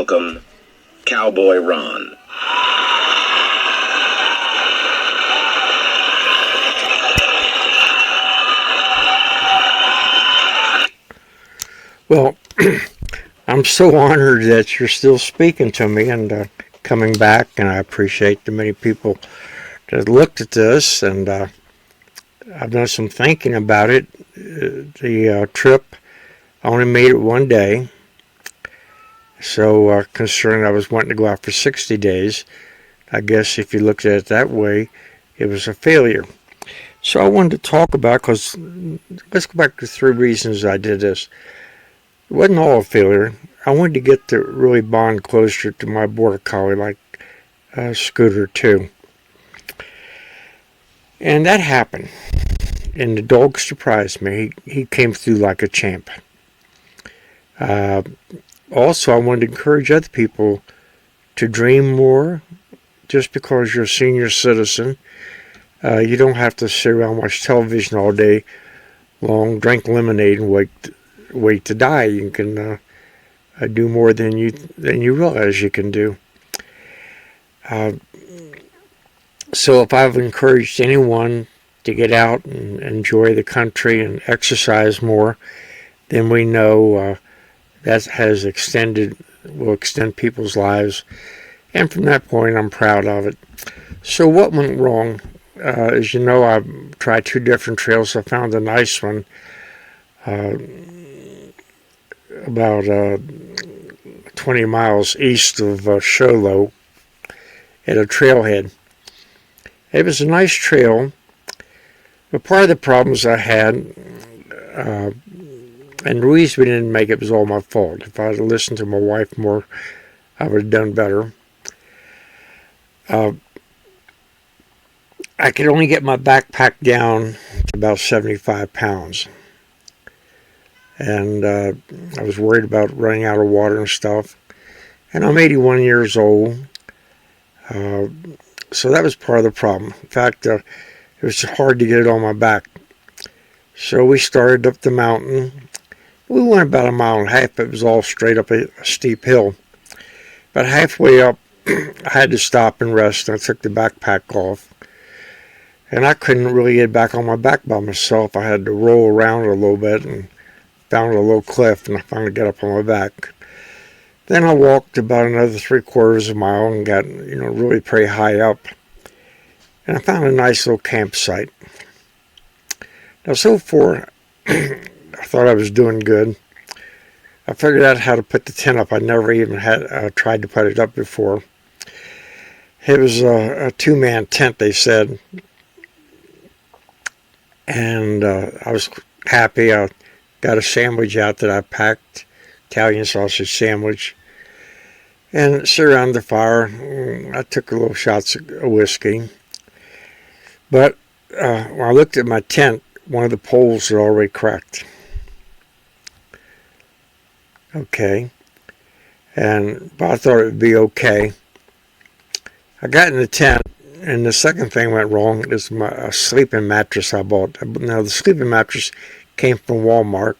welcome Cowboy Ron. Well, I'm so honored that you're still speaking to me and coming back, and I appreciate the many people that looked at this, and I've done some thinking about it. The trip, I only made it one day, so considering I was wanting to go out for 60 days, I guess if you looked at it that way, it was a failure. So I wanted to talk about, because let's go back to 3 reasons I did this. It wasn't all a failure. I wanted to get to really bond closer to my border collie like Scooter too. And that happened. And the dog surprised me. He came through like a champ. Also, I wanted to encourage other people to dream more. Just because you're a senior citizen, you don't have to sit around and watch television all day long, drink lemonade, and wait to die. You can do more than you realize you can do. So if I've encouraged anyone to get out and enjoy the country and exercise more, then we know that will extend people's lives. And from that point, I'm proud of it. So what went wrong? As you know, I tried 2 different trails. I found a nice one about 20 miles east of Show Low at a trailhead. It was a nice trail, but part of the problems I had, and the reason we didn't make it was all my fault. If I had listened to my wife more, I would have done better. I could only get my backpack down to about 75 pounds. And I was worried about running out of water and stuff. And I'm 81 years old. So that was part of the problem. In fact, it was hard to get it on my back. So we started up the mountain. We went about 1.5 miles, but it was all straight up a steep hill. About halfway up, I had to stop and rest. I took the backpack off. And I couldn't really get back on my back by myself. I had to roll around a little bit and found a little cliff, and I finally got up on my back. Then I walked about another 3/4 of a mile and got, really pretty high up. And I found a nice little campsite. Now, so far, I thought I was doing good. I figured out how to put the tent up. I never even had tried to put it up before. It was a 2-man tent, they said. And I was happy. I got a sandwich out that I packed, Italian sausage sandwich, and sit around the fire. I took a little shots of whiskey. But when I looked at my tent, one of the poles had already cracked. Okay. But I thought it would be okay. I got in the tent, and the second thing went wrong is my sleeping mattress I bought. Now, the sleeping mattress came from Walmart.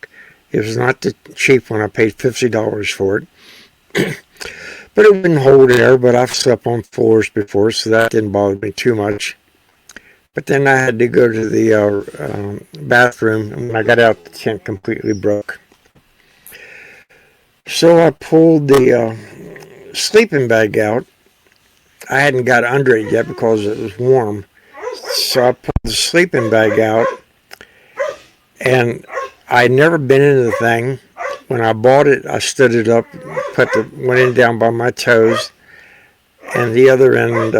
It was not the cheap one. I paid $50 for it. But it wouldn't hold air, but I've slept on floors before, so that didn't bother me too much. But then I had to go to the bathroom, and when I got out, the tent completely broke. So I pulled the sleeping bag out. I hadn't got under it yet because it was warm. So I pulled the sleeping bag out, and I'd never been into the thing. When I bought it, I stood it up, put the one end down by my toes, and the other end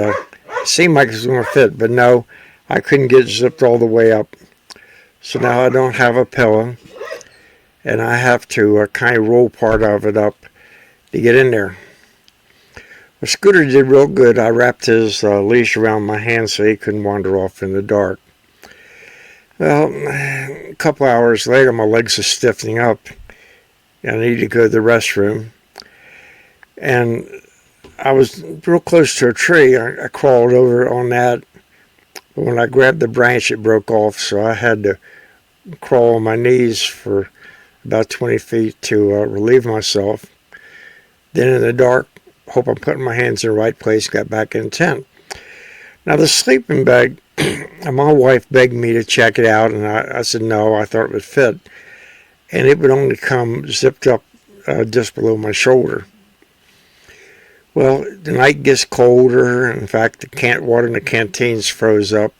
seemed like it was going to fit, but no, I couldn't get it zipped all the way up. So now I don't have a pillow, and I have to kind of roll part of it up to get in there. Well, Scooter did real good. I wrapped his leash around my hand so he couldn't wander off in the dark. Well, a couple hours later, my legs are stiffening up. I needed to go to the restroom. And I was real close to a tree. I crawled over on that. But when I grabbed the branch, it broke off. So I had to crawl on my knees for about 20 feet to relieve myself. Then in the dark, hope I'm putting my hands in the right place, got back in the tent. Now the sleeping bag, my wife begged me to check it out, and I said no, I thought it would fit. And it would only come zipped up just below my shoulder. Well, the night gets colder. In fact, the water in the canteens froze up.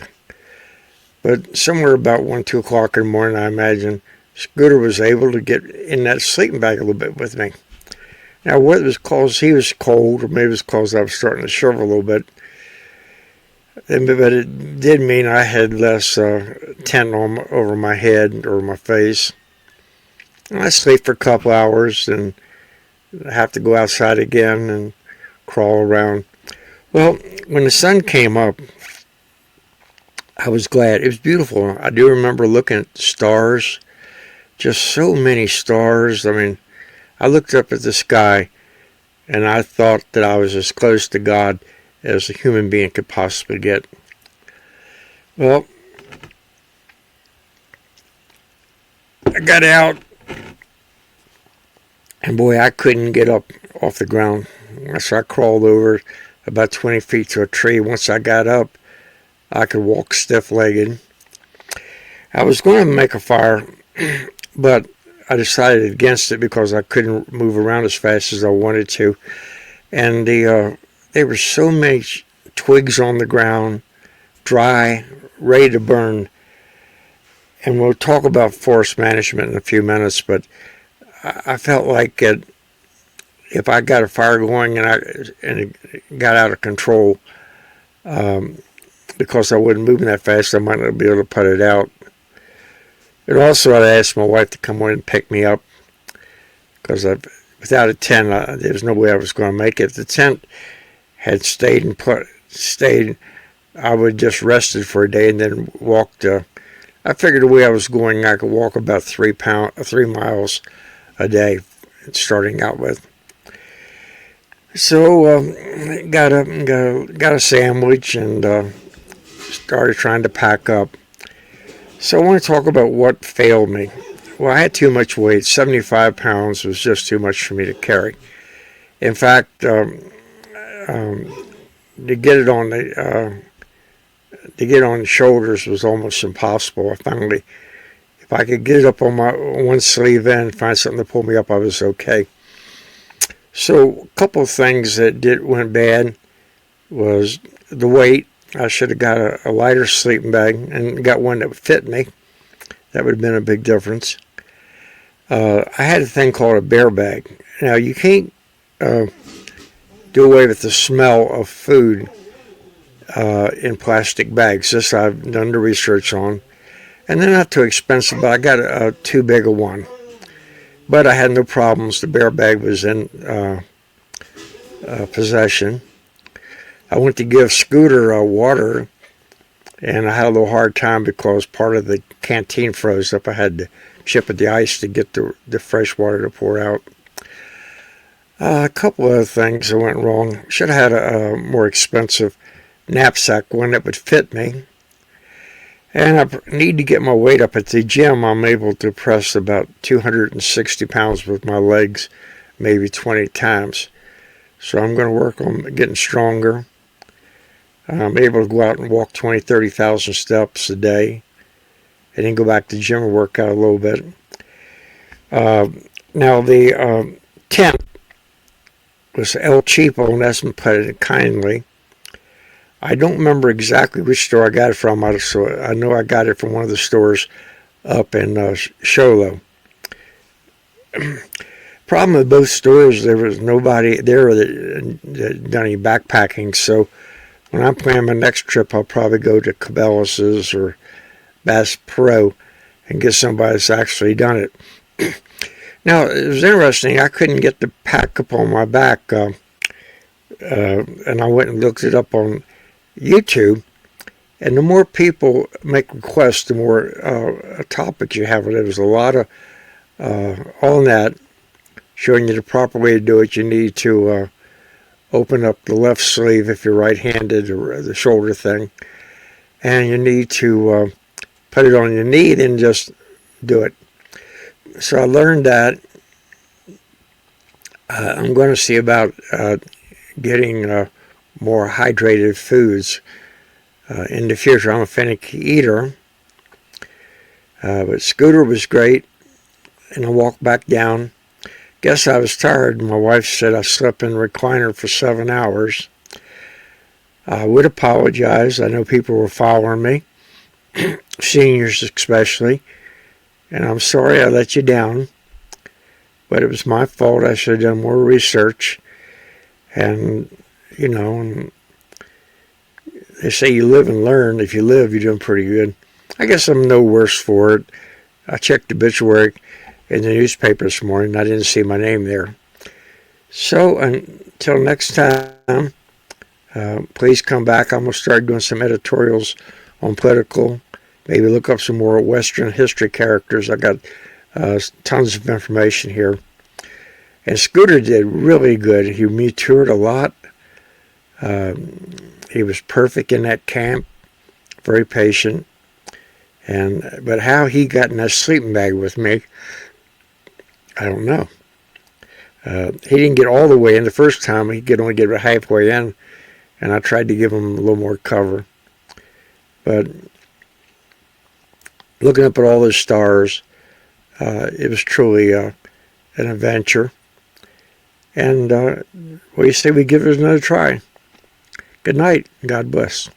But somewhere about 1, 2 o'clock in the morning, I imagine, Scooter was able to get in that sleeping bag a little bit with me. Now, whether it was because he was cold, or maybe it was because I was starting to shiver a little bit, but it did mean I had less tent over my head or my face. And I sleep for a couple hours and have to go outside again and crawl around. Well, when the sun came up, I was glad. It was beautiful. I do remember looking at stars, just so many stars. I mean, I looked up at the sky and I thought that I was as close to God as a human being could possibly get. Well, I got out, and boy, I couldn't get up off the ground. So I crawled over about 20 feet to a tree. Once I got up, I could walk stiff-legged. I was going to make a fire, but I decided against it because I couldn't move around as fast as I wanted to. And there were so many twigs on the ground, dry, ready to burn. And we'll talk about forest management in a few minutes, but I felt like if I got a fire going and it got out of control, because I wasn't moving that fast, I might not be able to put it out. And also, I asked my wife to come in and pick me up, because without a tent, there was no way I was going to make it. If the tent had stayed, I would just rested for a day and then walked. I figured the way I was going, I could walk about 3 miles a day, starting out with. So got a sandwich and started trying to pack up. So I want to talk about what failed me. Well, I had too much weight. 75 pounds was just too much for me to carry. In fact, to get on the shoulders was almost impossible. If I could get it up on my one sleeve and find something to pull me up, I was okay. So a couple of things that went bad was the weight. I should have got a lighter sleeping bag and got one that would fit me. That would have been a big difference. I had a thing called a bear bag. Now, you can't do away with the smell of food in plastic bags. This I've done the research on. And they're not too expensive, but I got too big a one. But I had no problems. The bear bag was in possession. I went to give Scooter water, and I had a little hard time because part of the canteen froze up. I had to chip at the ice to get the fresh water to pour out. A couple other things that went wrong. Should have had a more expensive knapsack, one that would fit me. And I need to get my weight up. At the gym, I'm able to press about 260 pounds with my legs, maybe 20 times. So I'm going to work on getting stronger. I'm able to go out and walk 20, 30,000 steps a day. And then go back to the gym and work out a little bit. Now the tent was El Cheapo, and that's been put it kindly. I don't remember exactly which store I got it from. So I know I got it from one of the stores up in Sholo. Problem with both stores, there was nobody there that done any backpacking. So when I'm planning my next trip, I'll probably go to Cabela's or Bass Pro and get somebody that's actually done it. Now, it was interesting. I couldn't get the pack up on my back, and I went and looked it up on YouTube. And the more people make requests, the more topics you have. There was a lot of on that showing you the proper way to do it. You need to open up the left sleeve if you're right-handed, or the shoulder thing, and you need to put it on your knee and just do it. So I learned that. I'm going to see about getting more hydrated foods in the future. I'm a finicky eater, but Scooter was great, and I walked back down. Guess I was tired. My wife said I slept in the recliner for 7 hours. I would apologize. I know people were following me, seniors especially, and I'm sorry I let you down, but it was my fault. I should have done more research, and and they say you live and learn. If you live, you're doing pretty good. I guess I'm no worse for it. I checked the obituary in the newspaper this morning. I didn't see my name there. So until next time, please come back. I'm going to start doing some editorials on political. Maybe look up some more Western history characters. I got tons of information here. And Scooter did really good. He matured a lot. He was perfect in that camp. Very patient. But how he got in that sleeping bag with me, I don't know. He didn't get all the way in the first time. He could only get halfway in, and I tried to give him a little more cover. But looking up at all those stars, it was truly an adventure. And what do you say we give it another try? Good night. God bless.